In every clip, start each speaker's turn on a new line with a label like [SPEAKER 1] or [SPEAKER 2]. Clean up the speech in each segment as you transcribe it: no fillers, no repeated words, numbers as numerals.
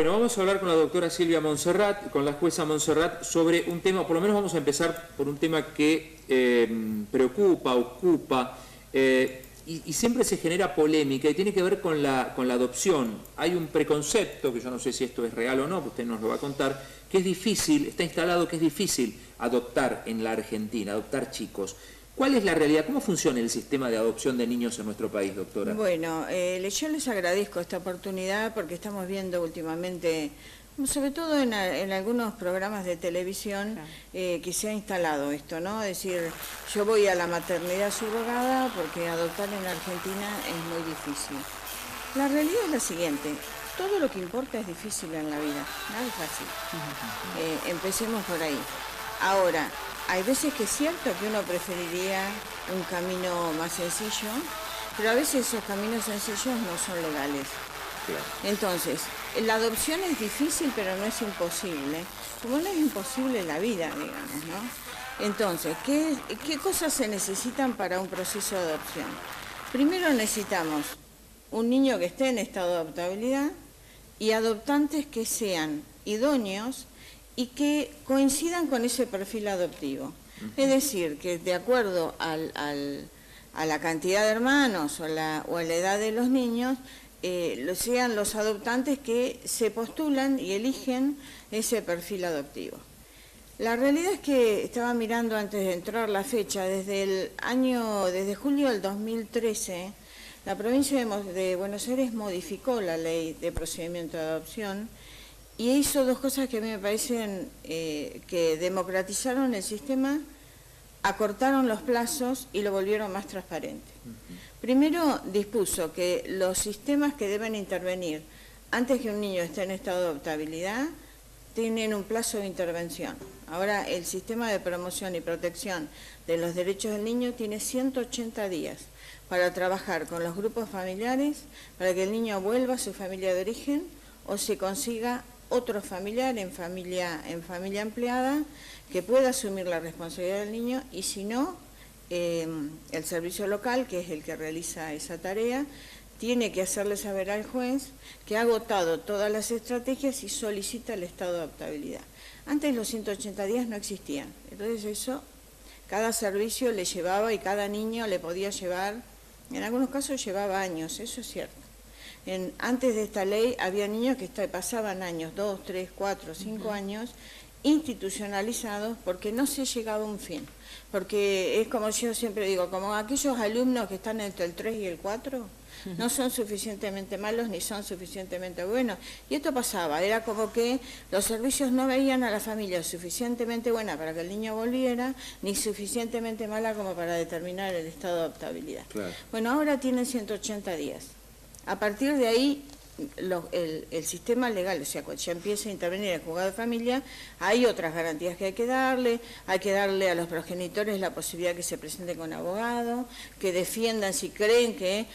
[SPEAKER 1] Bueno, vamos a hablar con la doctora Silvia Monserrat, con la jueza Monserrat, sobre un tema, por lo menos vamos a empezar por un tema que preocupa, ocupa, y siempre se genera polémica y tiene que ver con la adopción. Hay un preconcepto, que yo no sé si esto es real o no, que usted nos lo va a contar, que es difícil, está instalado que es difícil adoptar en la Argentina, adoptar chicos. ¿Cuál es la realidad? ¿Cómo funciona el sistema de adopción de niños en nuestro país, doctora?
[SPEAKER 2] Bueno, yo les agradezco esta oportunidad porque estamos viendo últimamente, sobre todo en algunos programas de televisión, que se ha instalado esto, ¿no? Es decir, yo voy a la maternidad subrogada porque adoptar en Argentina es muy difícil. La realidad es la siguiente, todo lo que importa es difícil en la vida, nada es fácil. Empecemos por ahí. Ahora, hay veces que es cierto que uno preferiría un camino más sencillo, pero a veces esos caminos sencillos no son legales. Claro. Entonces, la adopción es difícil, pero no es imposible. Como no es imposible la vida, digamos, ¿no? Entonces, ¿qué cosas se necesitan para un proceso de adopción? Primero necesitamos un niño que esté en estado de adoptabilidad y adoptantes que sean idóneos y que coincidan con ese perfil adoptivo. Es decir, que de acuerdo a la cantidad de hermanos o a la edad de los niños, sean los adoptantes que se postulan y eligen ese perfil adoptivo. La realidad es que estaba mirando antes de entrar la fecha, desde julio del 2013, la provincia de Buenos Aires modificó la ley de procedimiento de adopción y hizo dos cosas que a mí me parecen que democratizaron el sistema, acortaron los plazos y lo volvieron más transparente. Primero, dispuso que los sistemas que deben intervenir antes que un niño esté en estado de adoptabilidad tienen un plazo de intervención. Ahora, el sistema de promoción y protección de los derechos del niño tiene 180 días para trabajar con los grupos familiares para que el niño vuelva a su familia de origen o se consiga otro familiar en familia empleada que pueda asumir la responsabilidad del niño y si no, el servicio local, que es el que realiza esa tarea, tiene que hacerle saber al juez que ha agotado todas las estrategias y solicita el estado de adoptabilidad. Antes los 180 días no existían, entonces eso, cada servicio le llevaba y cada niño le podía llevar, en algunos casos llevaba años, eso es cierto. Antes de esta ley había niños que pasaban años, 2, 3, 4, 5 años, institucionalizados porque no se llegaba a un fin. Porque es como yo siempre digo, como aquellos alumnos que están entre el 3 y el 4, no son suficientemente malos ni son suficientemente buenos. Y esto pasaba, era como que los servicios no veían a la familia suficientemente buena para que el niño volviera, ni suficientemente mala como para determinar el estado de adoptabilidad. Claro. Bueno, ahora tienen 180 días. A partir de ahí, el sistema legal, o sea, cuando ya empieza a intervenir el juzgado de familia, hay otras garantías que hay que darle a los progenitores la posibilidad que se presenten con abogado, que defiendan si creen que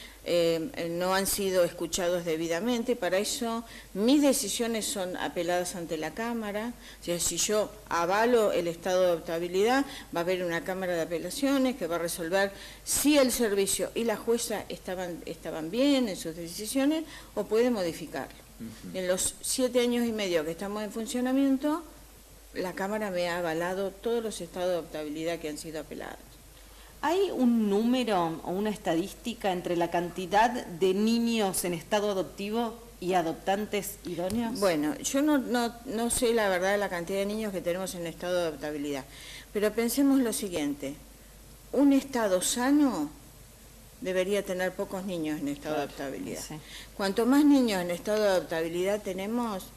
[SPEAKER 2] no han sido escuchados debidamente. Para eso, mis decisiones son apeladas ante la Cámara. O sea, si yo avalo el estado de adoptabilidad, va a haber una Cámara de Apelaciones que va a resolver si el servicio y la jueza estaban bien en sus decisiones o puede modificarlo. En los 7 años y medio que estamos en funcionamiento, la Cámara me ha avalado todos los estados de adoptabilidad que han sido apelados.
[SPEAKER 3] ¿Hay un número o una estadística entre la cantidad de niños en estado adoptivo y adoptantes idóneos?
[SPEAKER 2] Bueno, yo no sé la verdad de la cantidad de niños que tenemos en estado de adoptabilidad, pero pensemos lo siguiente, un estado sano debería tener pocos niños en estado de adoptabilidad. Sí. Cuanto más niños en estado de adoptabilidad tenemos,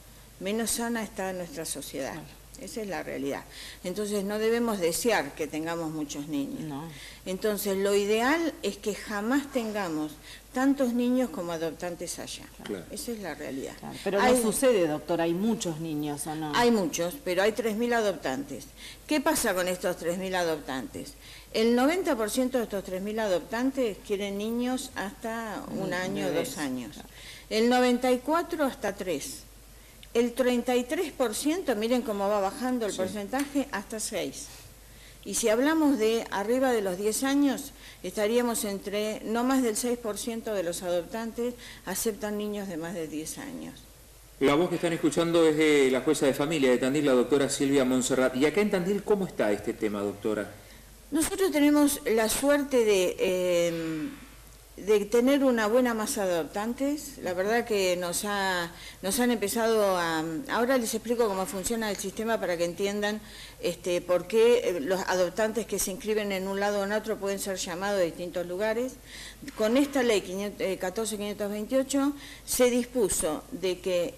[SPEAKER 2] menos sana está nuestra sociedad. Claro. Esa es la realidad. Entonces no debemos desear que tengamos muchos niños. No. Entonces lo ideal es que jamás tengamos tantos niños como adoptantes haya. Claro. Esa es la realidad.
[SPEAKER 3] Claro. Pero no sucede, doctora, hay muchos niños, ¿o no?
[SPEAKER 2] Hay muchos, pero hay 3.000 adoptantes. ¿Qué pasa con estos 3.000 adoptantes? El 90% de estos 3.000 adoptantes quieren niños hasta un año, 2 años. Claro. El 94% hasta 3. El 33%, miren cómo va bajando el porcentaje, hasta 6. Y si hablamos de arriba de los 10 años, estaríamos no más del 6% de los adoptantes aceptan niños de más de 10 años.
[SPEAKER 1] La voz que están escuchando es de la jueza de familia de Tandil, la doctora Silvia Monserrat. ¿Y acá en Tandil cómo está este tema, doctora?
[SPEAKER 2] Nosotros tenemos la suerte de tener una buena masa de adoptantes. La verdad que nos han empezado a... Ahora les explico cómo funciona el sistema para que entiendan por qué los adoptantes que se inscriben en un lado o en otro pueden ser llamados de distintos lugares. Con esta ley 14.528 se dispuso de que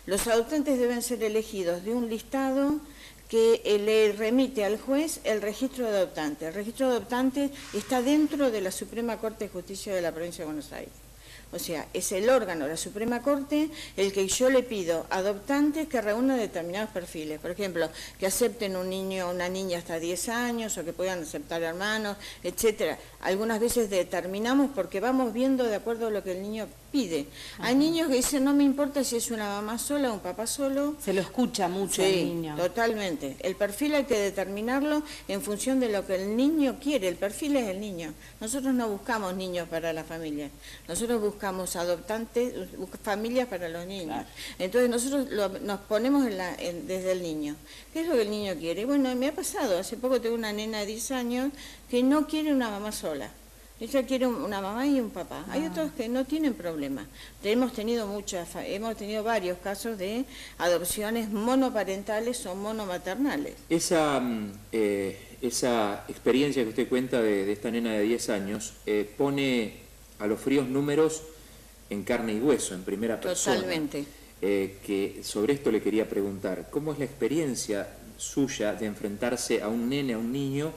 [SPEAKER 2] los adoptantes deben ser elegidos de un listado que le remite al juez el registro de adoptantes. El registro de adoptantes está dentro de la Suprema Corte de Justicia de la Provincia de Buenos Aires. O sea, es el órgano de la Suprema Corte el que yo le pido adoptantes que reúnan determinados perfiles. Por ejemplo, que acepten un niño o una niña hasta 10 años o que puedan aceptar hermanos, etcétera. Algunas veces determinamos porque vamos viendo de acuerdo a lo que el niño pide. Ajá. Hay niños que dicen, no me importa si es una mamá sola o un papá solo.
[SPEAKER 3] Se lo escucha mucho
[SPEAKER 2] sí,
[SPEAKER 3] al niño.
[SPEAKER 2] Totalmente. El perfil hay que determinarlo en función de lo que el niño quiere. El perfil es el niño. Nosotros no buscamos niños para la familia. Nosotros buscamos adoptantes, familias para los niños. Claro. Entonces nosotros nos ponemos desde el niño. ¿Qué es lo que el niño quiere? Bueno, me ha pasado. Hace poco tengo una nena de 10 años que no quiere una mamá sola. Ella quiere una mamá y un papá. Hay otros que no tienen problema. Hemos tenido varios casos de adopciones monoparentales o monomaternales.
[SPEAKER 1] Esa experiencia que usted cuenta de esta nena de 10 años pone a los fríos números en carne y hueso, en primera persona.
[SPEAKER 2] Totalmente.
[SPEAKER 1] Que sobre esto le quería preguntar, ¿cómo es la experiencia suya de enfrentarse a un nene, a un niño?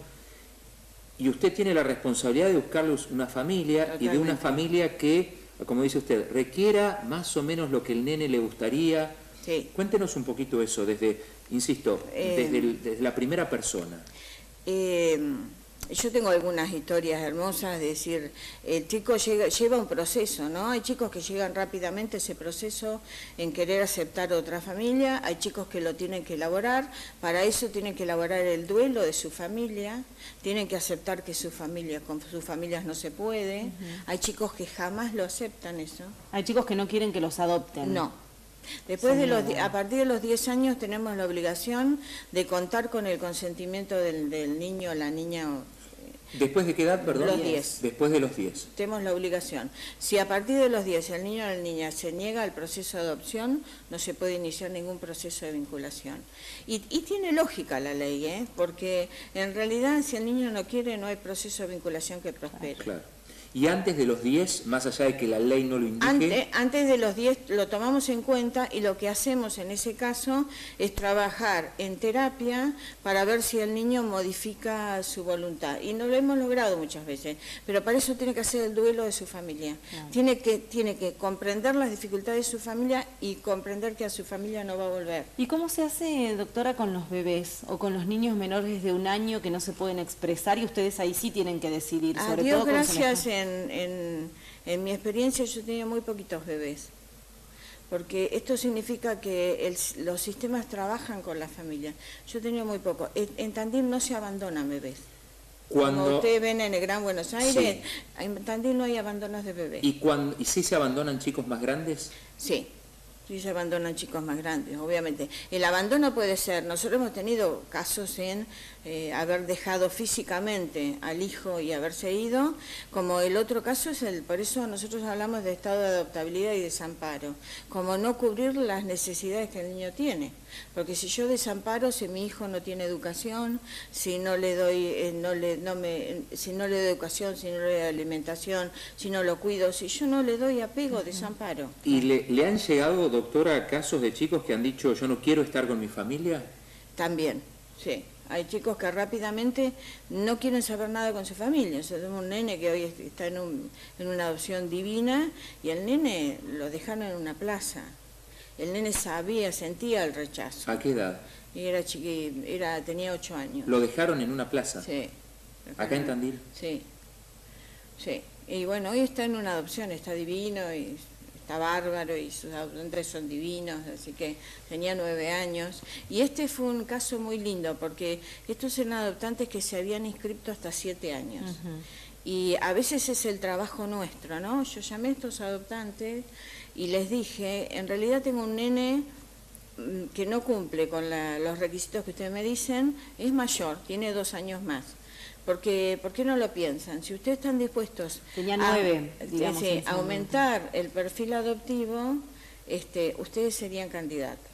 [SPEAKER 1] Y usted tiene la responsabilidad de buscarle una familia. Totalmente. Y de una familia que, como dice usted, requiera más o menos lo que el nene le gustaría.
[SPEAKER 2] Sí.
[SPEAKER 1] Cuéntenos un poquito eso, desde la primera persona.
[SPEAKER 2] Yo tengo algunas historias hermosas, es decir, el chico lleva un proceso, ¿no? Hay chicos que llegan rápidamente a ese proceso en querer aceptar otra familia, hay chicos que lo tienen que elaborar, para eso tienen que elaborar el duelo de su familia, tienen que aceptar que con sus familias no se puede, hay chicos que jamás lo aceptan eso.
[SPEAKER 3] Hay chicos que no quieren que los adopten.
[SPEAKER 2] No. A partir de los 10 años tenemos la obligación de contar con el consentimiento del niño o la niña.
[SPEAKER 1] ¿Después de qué edad, perdón?
[SPEAKER 2] Los 10.
[SPEAKER 1] Después de los 10.
[SPEAKER 2] Tenemos la obligación. Si a partir de los 10 el niño o la niña se niega al proceso de adopción, no se puede iniciar ningún proceso de vinculación. Y tiene lógica la ley, porque en realidad si el niño no quiere, no hay proceso de vinculación que prospere.
[SPEAKER 1] Claro. Y antes de los 10, más allá de que la ley no lo indique...
[SPEAKER 2] Antes de los 10 lo tomamos en cuenta y lo que hacemos en ese caso es trabajar en terapia para ver si el niño modifica su voluntad. Y no lo hemos logrado muchas veces, pero para eso tiene que hacer el duelo de su familia. Claro. Tiene que comprender las dificultades de su familia y comprender que a su familia no va a volver.
[SPEAKER 3] ¿Y cómo se hace, doctora, con los bebés o con los niños menores de 1 año que no se pueden expresar y ustedes ahí sí tienen que decidir? Sobre
[SPEAKER 2] Dios
[SPEAKER 3] todo
[SPEAKER 2] gracias, en mi experiencia yo he tenido muy poquitos bebés, porque esto significa que los sistemas trabajan con la familia. Yo he tenido muy poco. En Tandil no se abandonan bebés. Como ustedes ven en el Gran Buenos Aires, sí. En Tandil no hay abandonos de bebés.
[SPEAKER 1] ¿Y sí se abandonan chicos más grandes?
[SPEAKER 2] Sí. Sí, se abandonan chicos más grandes, obviamente. El abandono puede ser, nosotros hemos tenido casos en haber dejado físicamente al hijo y haberse ido, como el otro caso es por eso nosotros hablamos de estado de adoptabilidad y desamparo, como no cubrir las necesidades que el niño tiene. Porque si yo desamparo, si mi hijo no tiene educación, si no le doy, si no le doy educación, si no le doy alimentación, si no lo cuido, si yo no le doy apego, desamparo.
[SPEAKER 1] ¿Y le han llegado, doctora, casos de chicos que han dicho yo no quiero estar con mi familia?
[SPEAKER 2] También, sí. Hay chicos que rápidamente no quieren saber nada con su familia. O sea, tenemos un nene que hoy está en una adopción divina y el nene lo dejaron en una plaza. El nene sentía el rechazo.
[SPEAKER 1] ¿A qué edad?
[SPEAKER 2] Y tenía 8 años.
[SPEAKER 1] ¿Lo dejaron en una plaza?
[SPEAKER 2] Sí.
[SPEAKER 1] ¿Acá en Tandil?
[SPEAKER 2] Sí. Sí. Y bueno, hoy está en una adopción, está divino y está bárbaro y sus adoptantes son divinos, así que tenía 9 años. Y este fue un caso muy lindo porque estos eran adoptantes que se habían inscrito hasta 7 años. Y a veces es el trabajo nuestro, ¿no? Yo llamé a estos adoptantes y les dije, en realidad tengo un nene que no cumple con los requisitos que ustedes me dicen, es mayor, tiene 2 años más. ¿Por qué no lo piensan? Si ustedes están dispuestos
[SPEAKER 3] Tenía 9, digamos,
[SPEAKER 2] a aumentar el perfil adoptivo, ustedes serían candidatos.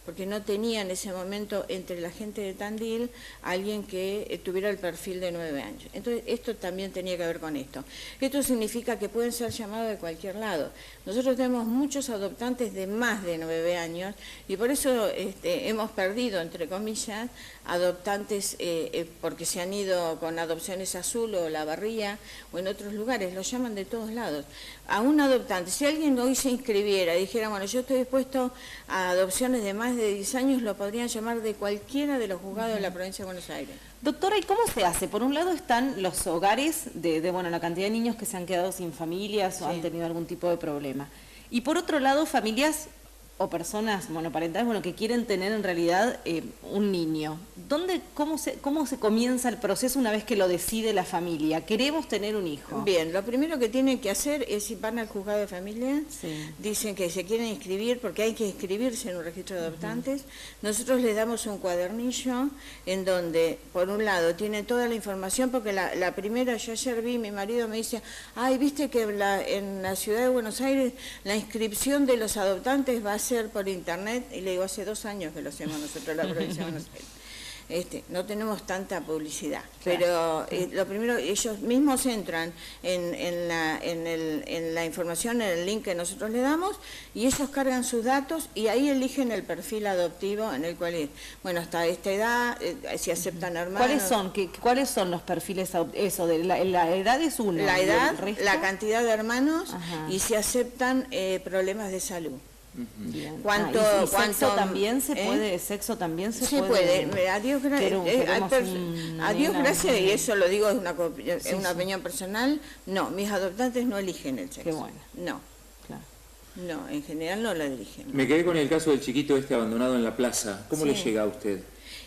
[SPEAKER 2] Porque no tenía en ese momento entre la gente de Tandil alguien que tuviera el perfil de 9 años. Entonces, esto también tenía que ver con esto. Esto significa que pueden ser llamados de cualquier lado. Nosotros tenemos muchos adoptantes de más de 9 años y por eso hemos perdido, entre comillas, adoptantes porque se han ido con Adopciones Azul o La Barría o en otros lugares, los llaman de todos lados. A un adoptante, si alguien hoy se inscribiera y dijera, bueno, yo estoy dispuesto a adopciones de más de 10 años, lo podrían llamar de cualquiera de los juzgados de la provincia de Buenos Aires.
[SPEAKER 3] Doctora, ¿y cómo se hace? Por un lado están los hogares bueno, la cantidad de niños que se han quedado sin familias o han tenido algún tipo de problema. Y por otro lado, familias o personas monoparentales, bueno, que quieren tener en realidad un niño. ¿Cómo se comienza el proceso una vez que lo decide la familia? Queremos tener un hijo.
[SPEAKER 2] Bien, lo primero que tienen que hacer es, si van al juzgado de familia, dicen que se quieren inscribir, porque hay que inscribirse en un registro de adoptantes. Nosotros les damos un cuadernillo en donde, por un lado, tienen toda la información, porque la primera, yo ayer vi, mi marido me dice, ay, viste que en la ciudad de Buenos Aires la inscripción de los adoptantes va a ser por internet, y le digo, hace 2 años que lo hacemos nosotros en la provincia de Buenos Aires. No tenemos tanta publicidad, pero lo primero, ellos mismos entran en la información, en el link que nosotros le damos, y ellos cargan sus datos y ahí eligen el perfil adoptivo en el cual es, bueno, hasta esta edad, si aceptan hermanos.
[SPEAKER 3] ¿Cuáles son los perfiles? Eso, la edad es uno.
[SPEAKER 2] La edad, la cantidad de hermanos y si aceptan problemas de salud.
[SPEAKER 3] ¿Sexo también se puede? ¿Sexo también se puede?
[SPEAKER 2] Se puede. A Dios gracias, y eso lo digo, es una opinión personal. No, mis adoptantes no eligen el sexo.
[SPEAKER 3] Qué bueno.
[SPEAKER 2] No.
[SPEAKER 3] Claro.
[SPEAKER 2] No, en general no la eligen.
[SPEAKER 1] Me quedé con el caso del chiquito abandonado en la plaza. ¿Cómo le llega a usted?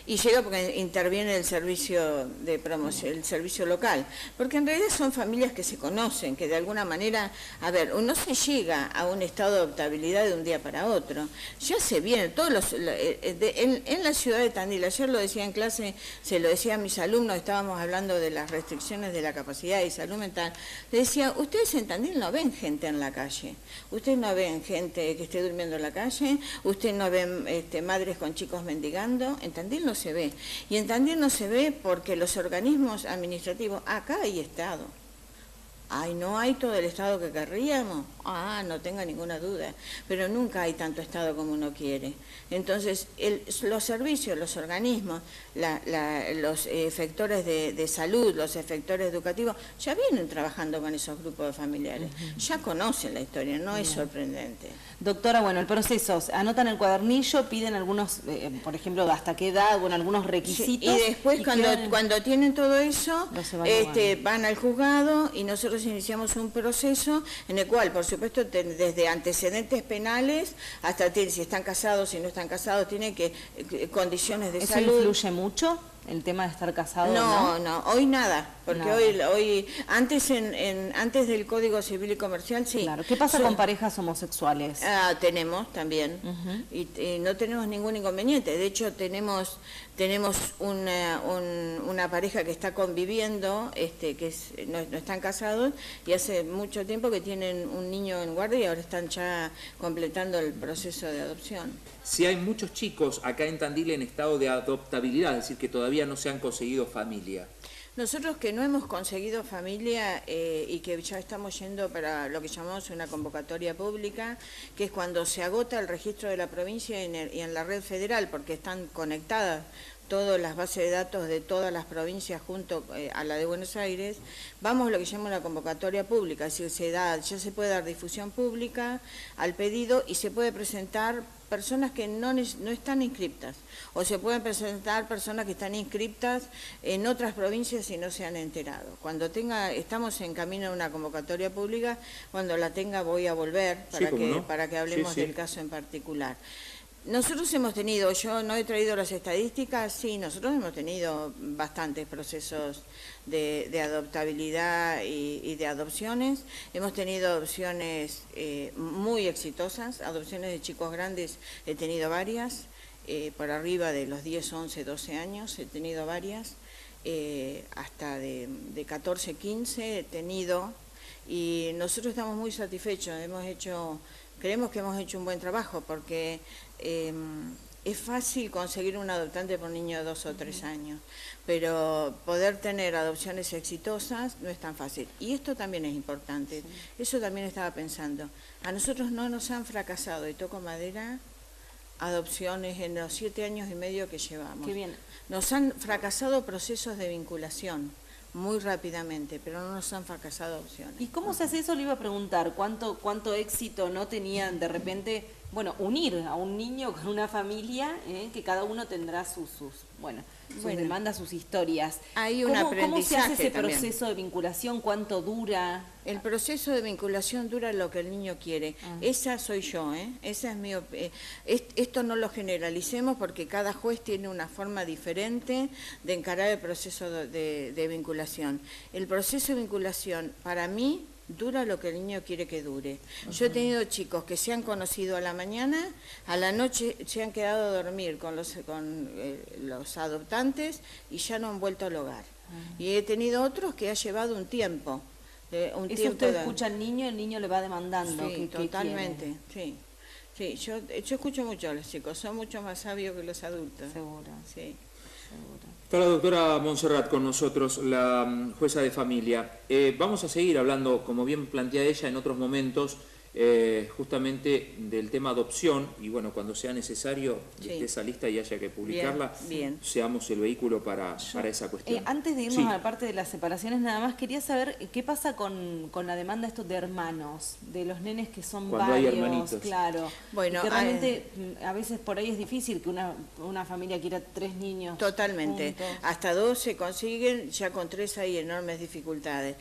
[SPEAKER 2] Y llega porque interviene el servicio de promoción, el servicio local, porque en realidad son familias que se conocen, que de alguna manera, a ver, uno se llega a un estado de adoptabilidad de un día para otro. Ya se viene, en la ciudad de Tandil, ayer lo decía en clase, se lo decía a mis alumnos, estábamos hablando de las restricciones de la capacidad y salud mental, le decía, ustedes en Tandil no ven gente en la calle, ustedes no ven gente que esté durmiendo en la calle, ustedes no ven madres con chicos mendigando, en Tandil no se ve. Y en Tandil no se ve porque los organismos administrativos, acá hay Estado. Ay, ¿no hay todo el Estado que querríamos? No tenga ninguna duda. Pero nunca hay tanto Estado como uno quiere. Entonces, los servicios, los organismos, los efectores de salud, los efectores educativos, ya vienen trabajando con esos grupos de familiares. Ya conocen la historia, no es sorprendente.
[SPEAKER 3] Doctora, bueno, el proceso, anotan el cuadernillo, piden algunos, por ejemplo, hasta qué edad, bueno, algunos requisitos.
[SPEAKER 2] Y después, cuando tienen todo eso, van al juzgado y nosotros iniciamos un proceso en el cual, por supuesto, desde antecedentes penales hasta si están casados, si no están casados, tienen condiciones de salud.
[SPEAKER 3] ¿Eso influye mucho? El tema de estar casado.
[SPEAKER 2] No, hoy nada, porque hoy antes del Código Civil y Comercial sí.
[SPEAKER 3] Claro. ¿Qué pasa con parejas homosexuales?
[SPEAKER 2] Tenemos también, y no tenemos ningún inconveniente. De hecho, tenemos una pareja que está conviviendo, no están casados, y hace mucho tiempo que tienen un niño en guardia y ahora están ya completando el proceso de adopción.
[SPEAKER 1] Si hay muchos chicos acá en Tandil en estado de adoptabilidad, es decir, que todavía no se han conseguido familia.
[SPEAKER 2] Nosotros que no hemos conseguido familia y que ya estamos yendo para lo que llamamos una convocatoria pública, que es cuando se agota el registro de la provincia y en la red federal, porque están conectadas todas las bases de datos de todas las provincias junto a la de Buenos Aires, vamos a lo que llamamos una convocatoria pública, es decir, ya se puede dar difusión pública al pedido y se puede presentar personas que no están inscriptas, o se pueden presentar personas que están inscriptas en otras provincias y no se han enterado. Estamos en camino a una convocatoria pública, cuando la tenga voy a volver para que hablemos del caso en particular. Nosotros hemos tenido, yo no he traído las estadísticas, sí, nosotros hemos tenido bastantes procesos de adoptabilidad y de adopciones. Hemos tenido adopciones muy exitosas, adopciones de chicos grandes, he tenido varias, por arriba de los 10, 11, 12 años, he tenido varias, hasta de 14, 15 he tenido, y nosotros estamos muy satisfechos, creemos que hemos hecho un buen trabajo, porque es fácil conseguir un adoptante por un niño de 2 o 3 años, pero poder tener adopciones exitosas no es tan fácil. Y esto también es importante, sí. Eso también estaba pensando. A nosotros no nos han fracasado, y toco madera, adopciones en los 7 años y medio que llevamos.
[SPEAKER 3] Qué bien.
[SPEAKER 2] Nos han fracasado procesos de vinculación muy rápidamente, pero no nos han fracasado adopciones.
[SPEAKER 3] ¿Y cómo se hace eso? Le iba a preguntar, ¿cuánto éxito no tenían de repente, bueno, unir a un niño con una familia, que cada uno tendrá sus demandas, sus historias?
[SPEAKER 2] Hay un aprendizaje.
[SPEAKER 3] ¿Cómo se hace ese
[SPEAKER 2] también.
[SPEAKER 3] proceso de vinculación? ¿Cuánto dura?
[SPEAKER 2] El proceso de vinculación dura lo que el niño quiere. Esa soy yo, esa es mi esto no lo generalicemos, porque cada juez tiene una forma diferente de encarar el proceso de vinculación. El proceso de vinculación, para mí, dura lo que el niño quiere que dure. Yo he tenido chicos que se han conocido a la mañana, a la noche se han quedado a dormir con los adoptantes y ya no han vuelto al hogar. Y he tenido otros que ha llevado un tiempo.
[SPEAKER 3] Eso usted escucha al niño, el niño le va demandando.
[SPEAKER 2] Sí, totalmente, sí. Sí, yo escucho mucho a los chicos, son mucho más sabios que los adultos.
[SPEAKER 3] Seguro.
[SPEAKER 2] Sí.
[SPEAKER 3] Seguro.
[SPEAKER 1] Está la doctora Montserrat con nosotros, la jueza de familia. Vamos a seguir hablando, como bien plantea ella, en otros momentos, justamente del tema adopción, y bueno, cuando sea necesario,
[SPEAKER 2] Sí.
[SPEAKER 1] esté esa lista y haya que publicarla,
[SPEAKER 2] Bien.
[SPEAKER 1] seamos el vehículo para esa cuestión.
[SPEAKER 3] Antes de irnos
[SPEAKER 1] Sí.
[SPEAKER 3] a la parte de las separaciones, nada más quería saber qué pasa con la demanda estos de hermanos, de los nenes que son
[SPEAKER 1] Cuando hay
[SPEAKER 3] varios,
[SPEAKER 1] hermanitos.
[SPEAKER 3] claro.
[SPEAKER 2] Bueno,
[SPEAKER 3] que realmente a veces por ahí es difícil que una familia quiera 3 niños.
[SPEAKER 2] Totalmente.
[SPEAKER 3] juntos.
[SPEAKER 2] Hasta 2 se consiguen, ya con 3 hay enormes dificultades.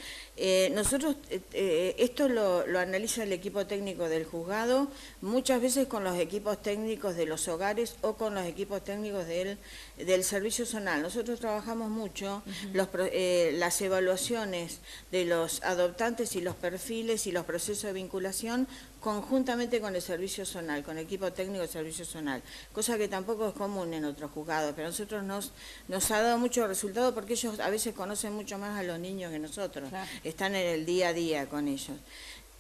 [SPEAKER 2] Nosotros esto lo analiza el equipo técnico del juzgado, muchas veces con los equipos técnicos de los hogares o con los equipos técnicos del servicio zonal. Nosotros trabajamos mucho las evaluaciones de los adoptantes y los perfiles y los procesos de vinculación conjuntamente con el servicio zonal, con el equipo técnico del servicio zonal, cosa que tampoco es común en otros juzgados, pero a nosotros nos ha dado mucho resultado, porque ellos a veces conocen mucho más a los niños que nosotros,
[SPEAKER 3] Claro.
[SPEAKER 2] Están en el día a día con ellos.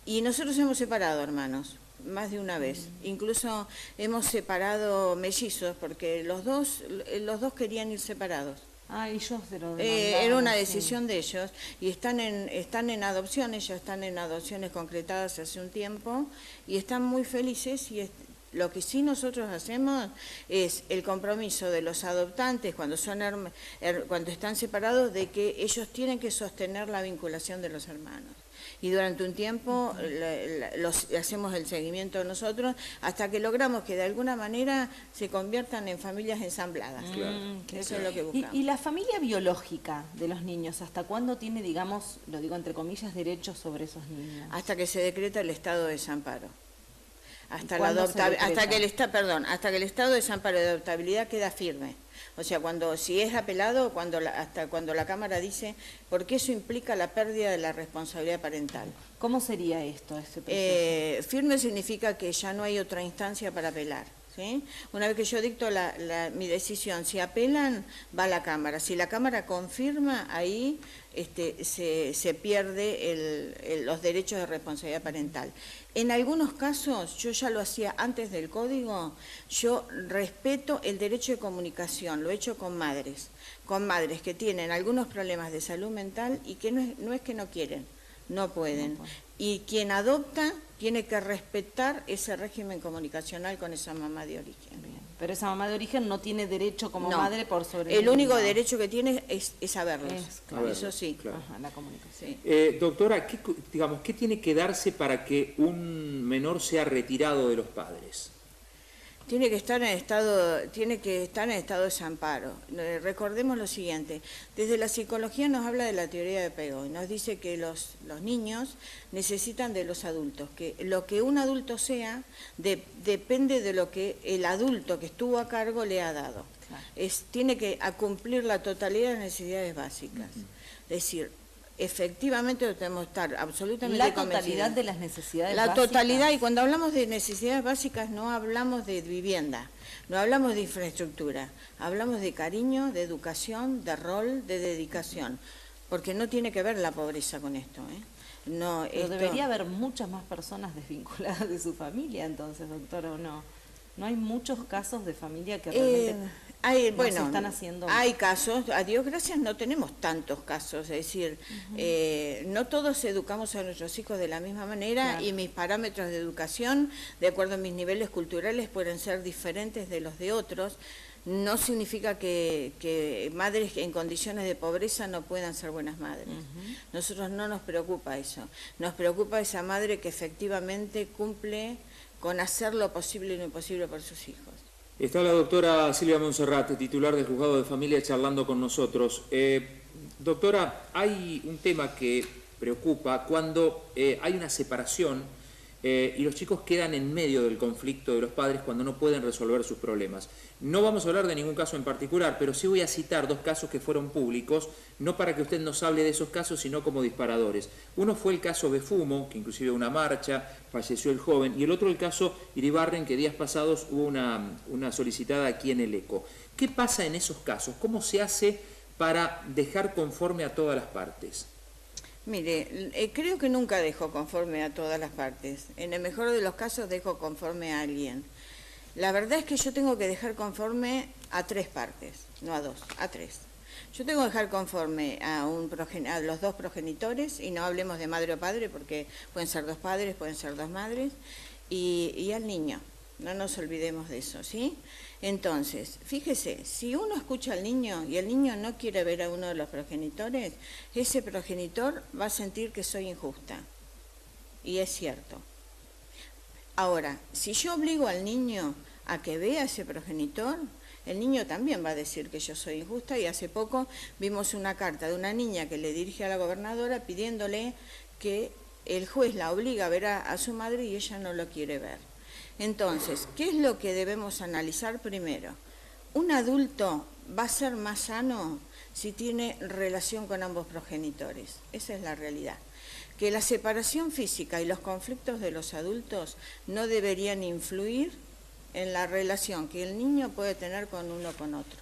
[SPEAKER 2] Y nosotros hemos separado hermanos, más de una vez. Incluso hemos separado mellizos, porque los dos querían ir separados.
[SPEAKER 3] Ellos se lo
[SPEAKER 2] Era una
[SPEAKER 3] demandaban,
[SPEAKER 2] decisión de ellos, y están en adopciones, ya están en adopciones concretadas hace un tiempo, y están muy felices. Y lo que sí nosotros hacemos es el compromiso de los adoptantes cuando están separados, de que ellos tienen que sostener la vinculación de los hermanos. Y durante un tiempo hacemos el seguimiento nosotros, hasta que logramos que de alguna manera se conviertan en familias ensambladas.
[SPEAKER 1] Claro.
[SPEAKER 2] Eso es lo que buscamos.
[SPEAKER 3] ¿Y la familia biológica de los niños, hasta cuándo tiene, digamos, lo digo entre comillas, derechos sobre esos niños?
[SPEAKER 2] Hasta que se decreta el estado de desamparo. Hasta que el estado de desamparo de adoptabilidad queda firme. O sea, si es apelado, hasta cuando la Cámara dice, porque eso implica la pérdida de la responsabilidad parental.
[SPEAKER 3] ¿Cómo sería esto, ese proceso?
[SPEAKER 2] Firme significa que ya no hay otra instancia para apelar. ¿Sí? Una vez que yo dicto mi decisión, si apelan, va a la Cámara. Si la Cámara confirma, ahí se pierde los derechos de responsabilidad parental. En algunos casos, yo ya lo hacía antes del código, yo respeto el derecho de comunicación, lo he hecho con madres que tienen algunos problemas de salud mental y que no es que no quieren, no pueden. Y quien adopta tiene que respetar ese régimen comunicacional con esa mamá de origen.
[SPEAKER 3] Bien. Pero esa mamá de origen no tiene derecho como madre por sobre
[SPEAKER 2] el único derecho que tiene es saberlos.
[SPEAKER 3] Claro.
[SPEAKER 2] Eso sí.
[SPEAKER 1] Claro.
[SPEAKER 3] Ajá, la comunicación.
[SPEAKER 2] Sí.
[SPEAKER 1] Doctora, ¿qué tiene que darse para que un menor sea retirado de los padres?
[SPEAKER 2] tiene que estar en estado de desamparo. Recordemos lo siguiente, desde la psicología nos habla de la teoría de apego y nos dice que los niños necesitan de los adultos, que lo que un adulto sea depende de lo que el adulto que estuvo a cargo le ha dado. Claro. Tiene que cumplir la totalidad de las necesidades básicas. Es decir, efectivamente tenemos que estar absolutamente convencidos.
[SPEAKER 3] La totalidad de las necesidades
[SPEAKER 2] básicas. La totalidad, y cuando hablamos de necesidades básicas no hablamos de vivienda, no hablamos de infraestructura, hablamos de cariño, de educación, de rol, de dedicación, porque no tiene que ver la pobreza con esto, ¿eh? No,
[SPEAKER 3] pero debería haber muchas más personas desvinculadas de su familia, entonces, doctora, ¿o no? ¿No hay muchos casos de familia que realmente se están haciendo?
[SPEAKER 2] Hay casos, a Dios gracias no tenemos tantos casos, es decir, no todos educamos a nuestros hijos de la misma manera, claro. Y mis parámetros de educación, de acuerdo a mis niveles culturales, pueden ser diferentes de los de otros. No significa que madres en condiciones de pobreza no puedan ser buenas madres. Nosotros no nos preocupa eso, nos preocupa esa madre que efectivamente cumple con hacer lo posible y lo imposible por sus hijos.
[SPEAKER 1] Está la doctora Silvia Monserrat, titular del Juzgado de Familia, charlando con nosotros. Doctora, hay un tema que preocupa cuando hay una separación y los chicos quedan en medio del conflicto de los padres cuando no pueden resolver sus problemas. No vamos a hablar de ningún caso en particular, pero sí voy a citar dos casos que fueron públicos, no para que usted nos hable de esos casos, sino como disparadores. Uno fue el caso Befumo, que inclusive una marcha, falleció el joven, y el otro el caso Iribarren, que días pasados hubo una solicitada aquí en el ECO. ¿Qué pasa en esos casos? ¿Cómo se hace para dejar conforme a todas las partes?
[SPEAKER 2] Mire, creo que nunca dejo conforme a todas las partes. En el mejor de los casos dejo conforme a alguien. La verdad es que yo tengo que dejar conforme a tres partes, no a dos, a tres. Yo tengo que dejar conforme a los dos progenitores, y no hablemos de madre o padre, porque pueden ser dos padres, pueden ser dos madres, y al niño. No nos olvidemos de eso, ¿sí? Entonces, fíjese, si uno escucha al niño y el niño no quiere ver a uno de los progenitores, ese progenitor va a sentir que soy injusta. Y es cierto. Ahora, si yo obligo al niño a que vea a ese progenitor, el niño también va a decir que yo soy injusta, y hace poco vimos una carta de una niña que le dirige a la gobernadora pidiéndole que el juez la obliga a ver a su madre y ella no lo quiere ver. Entonces, ¿qué es lo que debemos analizar primero? Un adulto va a ser más sano si tiene relación con ambos progenitores. Esa es la realidad. Que la separación física y los conflictos de los adultos no deberían influir en la relación que el niño puede tener con uno o con otro.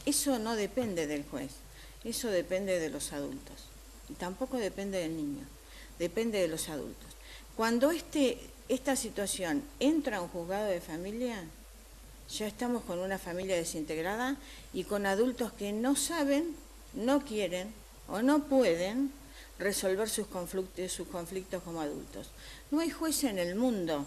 [SPEAKER 2] Eso no depende del juez, eso depende de los adultos. Y tampoco depende del niño, depende de los adultos. Cuando esta situación entra a un juzgado de familia, ya estamos con una familia desintegrada y con adultos que no saben, no quieren o no pueden resolver sus conflictos como adultos. No hay juez en el mundo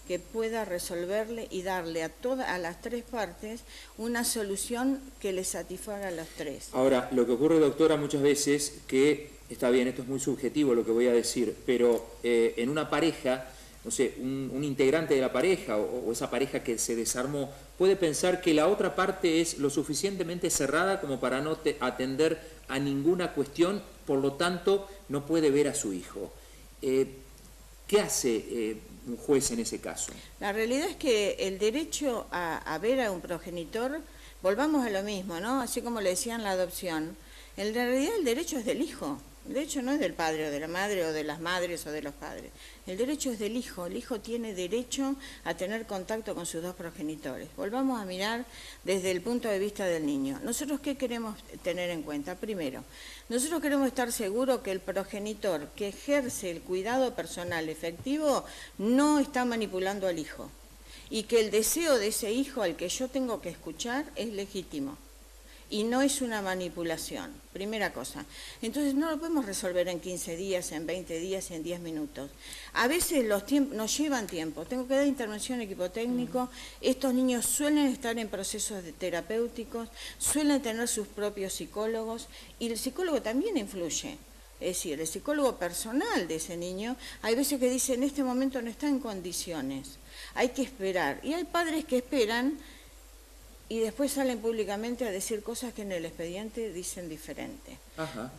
[SPEAKER 2] que pueda resolverle y darle a las tres partes una solución que les satisfaga a los tres.
[SPEAKER 1] Ahora, lo que ocurre, doctora, muchas veces que, está bien, esto es muy subjetivo lo que voy a decir, pero en una pareja, no sé, un integrante de la pareja o esa pareja que se desarmó puede pensar que la otra parte es lo suficientemente cerrada como para no atender a ninguna cuestión, por lo tanto no puede ver a su hijo. ¿Qué hace un juez en ese caso?
[SPEAKER 2] La realidad es que el derecho a ver a un progenitor, volvamos a lo mismo, ¿no? Así como le decían la adopción, en realidad el derecho es del hijo. El derecho no es del padre o de la madre o de las madres o de los padres. El derecho es del hijo. El hijo tiene derecho a tener contacto con sus dos progenitores. Volvamos a mirar desde el punto de vista del niño. ¿Nosotros qué queremos tener en cuenta? Primero, nosotros queremos estar seguros que el progenitor que ejerce el cuidado personal efectivo no está manipulando al hijo y que el deseo de ese hijo al que yo tengo que escuchar es legítimo. Y no es una manipulación, primera cosa. Entonces no lo podemos resolver en 15 días, en 20 días, en 10 minutos. A veces los tiempos nos llevan tiempo. Tengo que dar intervención equipo técnico. Estos niños suelen estar en procesos terapéuticos, suelen tener sus propios psicólogos y el psicólogo también influye. Es decir, el psicólogo personal de ese niño, hay veces que dice, en este momento no está en condiciones, hay que esperar. Y hay padres que esperan y después salen públicamente a decir cosas que en el expediente dicen diferente.
[SPEAKER 1] Ajá.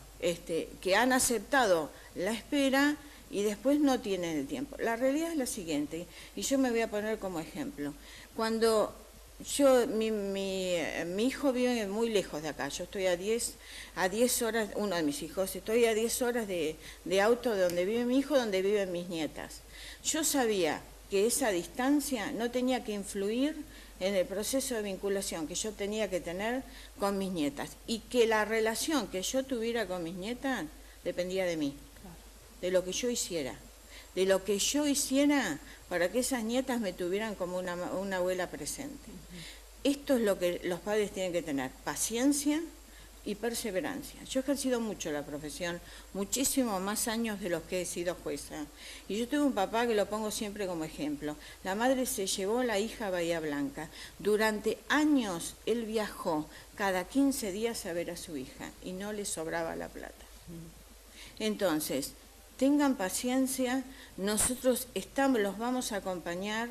[SPEAKER 2] Que han aceptado la espera y después no tienen el tiempo. La realidad es la siguiente, y yo me voy a poner como ejemplo. Cuando mi hijo vive muy lejos de acá, yo estoy a 10 horas, uno de mis hijos, estoy a 10 horas de auto de donde vive mi hijo, donde viven mis nietas. Yo sabía que esa distancia no tenía que influir en el proceso de vinculación que yo tenía que tener con mis nietas, y que la relación que yo tuviera con mis nietas dependía de mí, de lo que yo hiciera. De lo que yo hiciera para que esas nietas me tuvieran como una abuela presente. Esto es lo que los padres tienen que tener, paciencia y perseverancia. Yo he ejercido mucho la profesión, muchísimo más años de los que he sido jueza. Y yo tuve un papá que lo pongo siempre como ejemplo. La madre se llevó a la hija a Bahía Blanca. Durante años él viajó cada 15 días a ver a su hija y no le sobraba la plata. Entonces, tengan paciencia, nosotros los vamos a acompañar,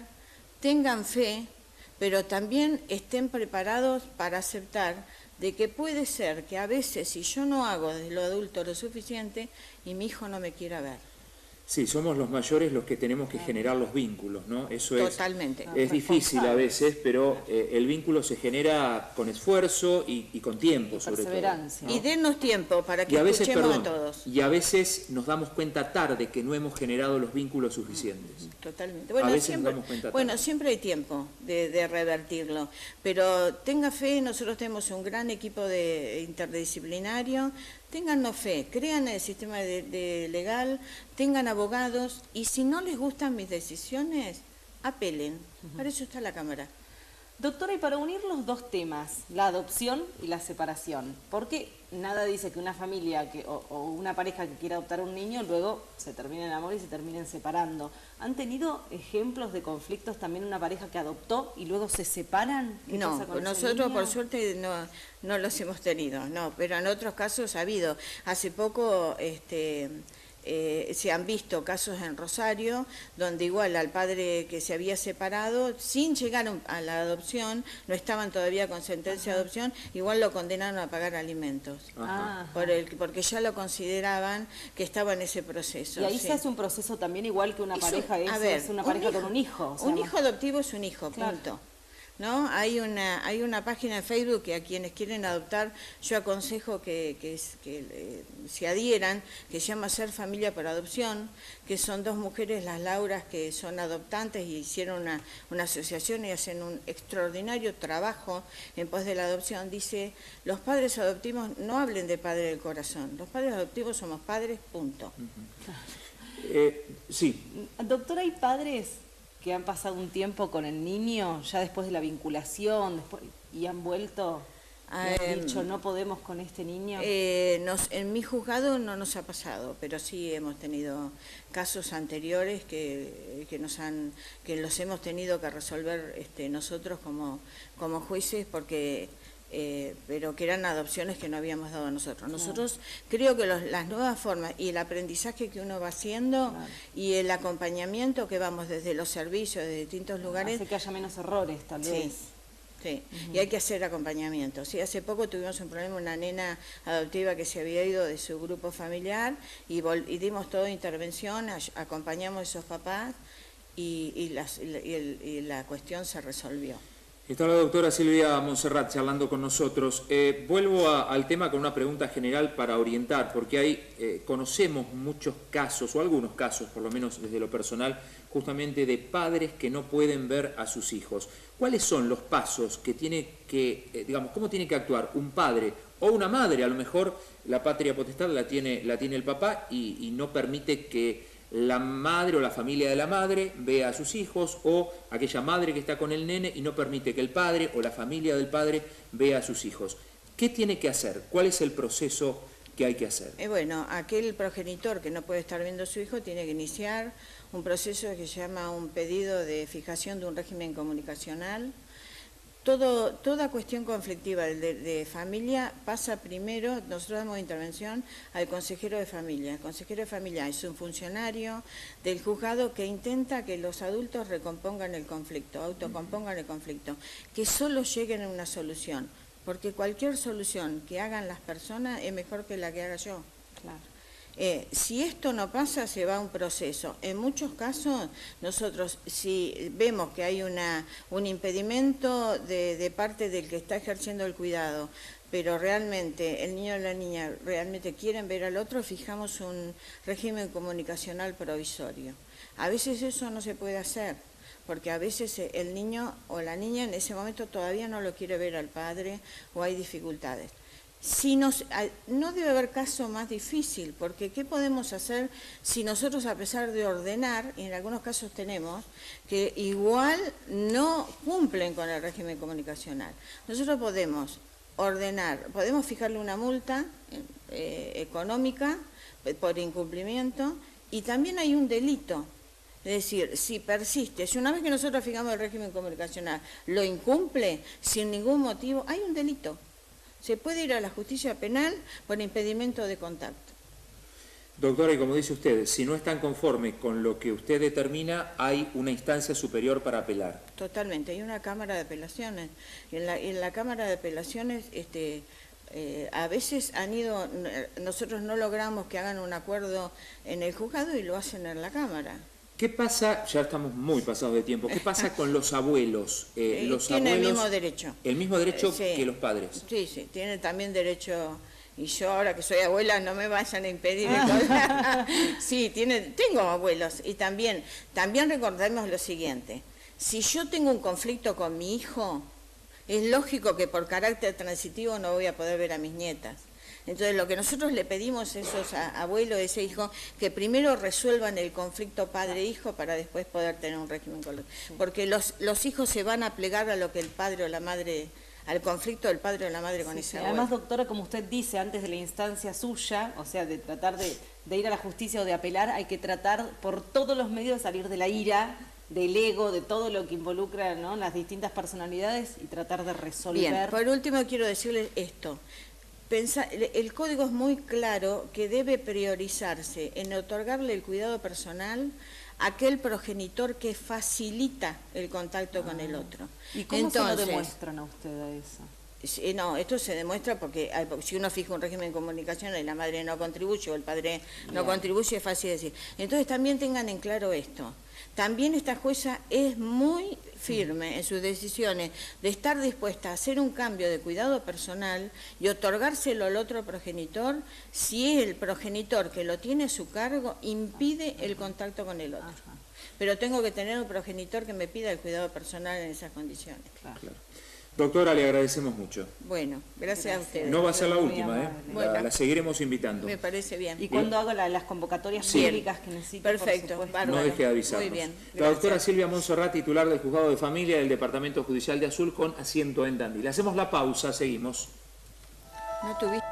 [SPEAKER 2] tengan fe, pero también estén preparados para aceptar de que puede ser que a veces si yo no hago desde lo adulto lo suficiente y mi hijo no me quiera ver.
[SPEAKER 1] Sí, somos los mayores los que tenemos que generar los vínculos, ¿no? Eso
[SPEAKER 2] Totalmente.
[SPEAKER 1] Es difícil a veces, pero el vínculo se genera con esfuerzo y con tiempo, sobre todo.
[SPEAKER 3] Perseverancia.
[SPEAKER 2] Y denos tiempo para que escuchemos a todos.
[SPEAKER 1] Y a veces nos damos cuenta tarde que no hemos generado los vínculos suficientes.
[SPEAKER 2] Totalmente.
[SPEAKER 1] A veces nos damos cuenta tarde.
[SPEAKER 2] Siempre hay tiempo de revertirlo, pero tenga fe, nosotros tenemos un gran equipo interdisciplinario. Téngannos fe, crean en el sistema legal, tengan abogados, y si no les gustan mis decisiones, apelen. Para eso está la Cámara.
[SPEAKER 3] Doctora, y para unir los dos temas, la adopción y la separación, porque nada dice que una familia o una pareja que quiera adoptar un niño luego se termine en amor y se terminen separando. ¿Han tenido ejemplos de conflictos también una pareja que adoptó y luego se separan?
[SPEAKER 2] No, nosotros por suerte no los hemos tenido, no, pero en otros casos ha habido. Hace poco se han visto casos en Rosario donde igual al padre que se había separado, sin llegar a la adopción, no estaban todavía con sentencia de adopción, igual lo condenaron a pagar alimentos, porque ya lo consideraban que estaba en ese proceso.
[SPEAKER 3] Y ahí se hace un proceso también igual que una pareja, es una pareja con un hijo.
[SPEAKER 2] Un hijo adoptivo es un hijo, punto. ¿No? Hay una página en Facebook que a quienes quieren adoptar yo aconsejo que se adhieran, que se llama Ser Familia por Adopción, que son dos mujeres, las Lauras, que son adoptantes y hicieron una asociación y hacen un extraordinario trabajo en pos de la adopción. Dice, los padres adoptivos no hablen de padre del corazón, los padres adoptivos somos padres, punto.
[SPEAKER 1] Sí.
[SPEAKER 3] Doctora, ¿hay padres que han pasado un tiempo con el niño, ya después de la vinculación, y han vuelto y han dicho, no podemos con este niño?
[SPEAKER 2] En mi juzgado no nos ha pasado, pero sí hemos tenido casos anteriores que los hemos tenido que resolver nosotros como jueces, porque pero que eran adopciones que no habíamos dado nosotros. Nosotros creo que las nuevas formas y el aprendizaje que uno va haciendo y el acompañamiento que vamos desde los servicios de distintos lugares
[SPEAKER 3] hace que haya menos errores, tal vez.
[SPEAKER 2] Sí, y hay que hacer acompañamiento. Sí, hace poco tuvimos un problema, una nena adoptiva que se había ido de su grupo familiar y dimos toda intervención, acompañamos a esos papás y la cuestión se resolvió.
[SPEAKER 1] Está la doctora Silvia Monserrat charlando con nosotros. Vuelvo al tema con una pregunta general para orientar, porque conocemos muchos casos, o algunos casos, por lo menos desde lo personal, justamente de padres que no pueden ver a sus hijos. ¿Cuáles son los pasos que cómo tiene que actuar un padre o una madre? A lo mejor la patria potestad la tiene el papá y no permite que la madre o la familia de la madre vea a sus hijos, o aquella madre que está con el nene y no permite que el padre o la familia del padre vea a sus hijos. ¿Qué tiene que hacer? ¿Cuál es el proceso que hay que hacer?
[SPEAKER 2] Bueno, aquel progenitor que no puede estar viendo a su hijo tiene que iniciar un proceso que se llama un pedido de fijación de un régimen comunicacional. Toda cuestión conflictiva de familia pasa primero, nosotros damos intervención al consejero de familia. El consejero de familia es un funcionario del juzgado que intenta que los adultos recompongan el conflicto, autocompongan el conflicto, que solo lleguen a una solución, porque cualquier solución que hagan las personas es mejor que la que haga yo.
[SPEAKER 3] Claro.
[SPEAKER 2] Si esto no pasa, se va a un proceso. En muchos casos, nosotros, si vemos que hay un impedimento de parte del que está ejerciendo el cuidado, pero realmente el niño o la niña realmente quieren ver al otro, fijamos un régimen comunicacional provisorio. A veces eso no se puede hacer, porque a veces el niño o la niña en ese momento todavía no lo quiere ver al padre o hay dificultades. No debe haber caso más difícil, porque ¿qué podemos hacer si nosotros, a pesar de ordenar, y en algunos casos tenemos, que igual no cumplen con el régimen comunicacional? Nosotros podemos ordenar, podemos fijarle una multa económica por incumplimiento, y también hay un delito. Es decir, si persiste, si una vez que nosotros fijamos el régimen comunicacional lo incumple sin ningún motivo, hay un delito. Se puede ir a la justicia penal por impedimento de contacto.
[SPEAKER 1] Doctora, y como dice usted, si no están conformes con lo que usted determina, hay una instancia superior para apelar.
[SPEAKER 2] Totalmente, hay una Cámara de Apelaciones. En la Cámara de Apelaciones a veces nosotros no logramos que hagan un acuerdo en el juzgado y lo hacen en la Cámara.
[SPEAKER 1] ¿Qué pasa? Ya estamos muy pasados de tiempo. ¿Qué pasa con los abuelos?
[SPEAKER 2] Tienen el mismo derecho.
[SPEAKER 1] ¿El mismo derecho
[SPEAKER 2] Sí.
[SPEAKER 1] que los padres?
[SPEAKER 2] Sí, tienen también derecho. Y yo ahora que soy abuela no me vayan a impedir. Sí, tengo abuelos. Y también recordemos lo siguiente. Si yo tengo un conflicto con mi hijo, es lógico que por carácter transitivo no voy a poder ver a mis nietas. Entonces, lo que nosotros le pedimos a esos abuelos, a ese hijo, que primero resuelvan el conflicto padre-hijo para después poder tener un régimen colectivo. Porque los hijos se van a plegar a lo que el padre o la madre, al conflicto del padre o la madre con ese abuelo.
[SPEAKER 3] Además, doctora, como usted dice, antes de la instancia suya, o sea, de tratar de ir a la justicia o de apelar, hay que tratar por todos los medios de salir de la ira, del ego, de todo lo que involucra, ¿no?, las distintas personalidades y tratar de resolver.
[SPEAKER 2] Bien, por último quiero decirles esto. El código es muy claro que debe priorizarse en otorgarle el cuidado personal a aquel progenitor que facilita el contacto con el otro.
[SPEAKER 3] ¿Y cómo se lo demuestran a ustedes eso?
[SPEAKER 2] No, esto se demuestra porque si uno fija un régimen de comunicación y la madre no contribuye o el padre no contribuye, es fácil decir. Entonces también tengan en claro esto. También esta jueza es muy firme en sus decisiones de estar dispuesta a hacer un cambio de cuidado personal y otorgárselo al otro progenitor si el progenitor que lo tiene a su cargo impide el contacto con el otro. Pero tengo que tener un progenitor que me pida el cuidado personal en esas condiciones.
[SPEAKER 1] Claro. Doctora, le agradecemos mucho.
[SPEAKER 2] Bueno, gracias a ustedes.
[SPEAKER 1] No va a ser la última, ¿eh?
[SPEAKER 2] Bueno.
[SPEAKER 1] La seguiremos invitando.
[SPEAKER 2] Me parece bien.
[SPEAKER 3] Y cuando hago las convocatorias públicas que necesito,
[SPEAKER 2] perfecto,
[SPEAKER 3] por supuesto.
[SPEAKER 2] bárbaro.
[SPEAKER 1] No deje de avisarnos.
[SPEAKER 2] Muy bien.
[SPEAKER 1] La doctora Silvia Monserrat, titular del Juzgado de Familia del Departamento Judicial de Azul, con asiento en Tandil. Hacemos la pausa, seguimos.
[SPEAKER 2] ¿No tuviste?